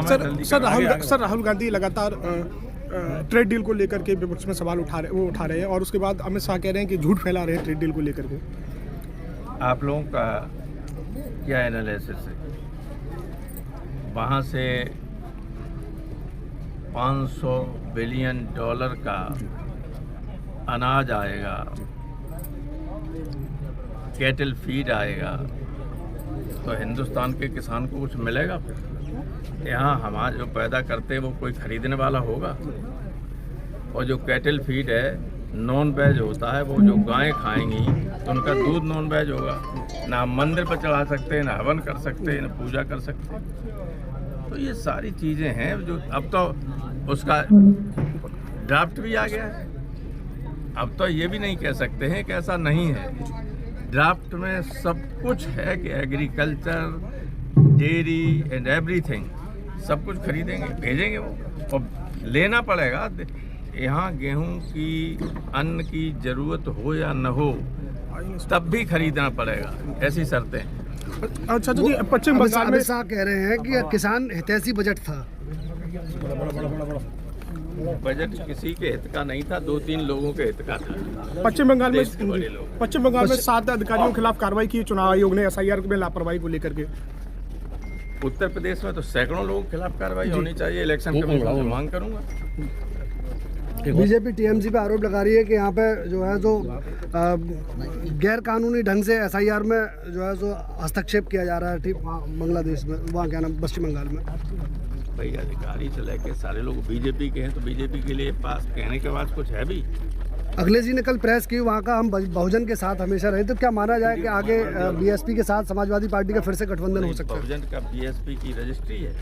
Sir Rahul Gandhi लगातार trade deal को लेकर के विपक्ष में सवाल उठा रहे हैं और उसके बाद अमित शाह कह रहे हैं कि झूठ फैला रहे हैं ट्रेड डील को लेकर के। आप लोगों का क्या एनालिसिस है? वहाँ से $500 बिलियन का अनाज आएगा, कैटल फीड आएगा, तो हिंदुस्तान के किसान को कुछ मिलेगा? फिर यहाँ हमारा जो पैदा करते हैं वो कोई खरीदने वाला होगा? और जो कैटल फीड है नॉन वेज होता है, वो जो गायें खाएंगी तो उनका दूध नॉन वेज होगा। ना हम मंदिर पर चढ़ा सकते हैं, ना हवन कर सकते हैं, ना पूजा कर सकते हैं। तो ये सारी चीज़ें हैं जो अब तो उसका ड्राफ्ट भी आ गया है। अब तो ये भी नहीं कह सकते हैं कि ऐसा नहीं है। ड्राफ्ट में सब कुछ है कि एग्रीकल्चर, डेयरी एंड एवरीथिंग सब कुछ खरीदेंगे, भेजेंगे वो, और लेना पड़ेगा। यहाँ गेहूं की, अन्न की ज़रूरत हो या न हो, तब भी खरीदना पड़ेगा, ऐसी शर्तें। अच्छा, तो पश्चिम बंगाल में शाह कह रहे हैं कि किसान हितैषी बजट था। बजट किसी के हित का नहीं था, 2-3 लोगों के हित का था। पश्चिम बंगाल में 7 अधिकारियों के खिलाफ कार्रवाई की चुनाव आयोग ने SIR में लापरवाही को लेकर के। उत्तर प्रदेश में तो सैकड़ों लोगों के खिलाफ कार्रवाई होनी चाहिए। इलेक्शन कमीशन से मांग करूंगा। बीजेपी TMC पे आरोप लगा रही है कि यहाँ पे जो है जो गैर कानूनी ढंग से SIR में जो है जो हस्तक्षेप किया जा रहा है, ठीक बांग्लादेश में, वहाँ क्या नाम, पश्चिम बंगाल में। भाई अधिकारी से लेके सारे लोग बीजेपी के हैं, तो बीजेपी के लिए पास कहने के बाद कुछ है भी। अखिलेश जी ने कल प्रेस की, वहाँ का हम बहुजन के साथ हमेशा रहे, तो क्या माना जाए कि आगे BSP के साथ समाजवादी पार्टी का फिर से गठबंधन हो सकता है? बहुजन का BSP की रजिस्ट्री है।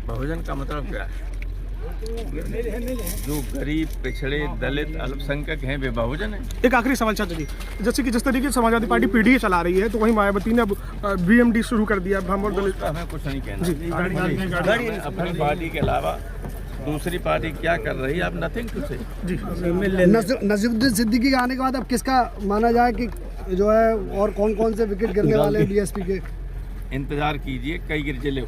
बहुजन का मतलब क्या है? जो गरीब, पिछड़े, दलित, अल्पसंख्यक हैं वे बहुजन है। एक आखिरी सवाल चाचा जी, जैसे कि जिस तरीके से समाजवादी पार्टी PDA चला रही है, तो वहीं मायावती ने अब BMD शुरू कर दिया। हमें कुछ नहीं कहना। अपनी पार्टी के अलावा दूसरी पार्टी क्या कर रही है, अब नथिंग टू से। नजीमुद्दीन सिद्दीकी के आने के बाद अब किसका माना जाए कि जो है, और कौन कौन से विकेट गिरने वाले BSP के? इंतजार कीजिए, कई गिरजिले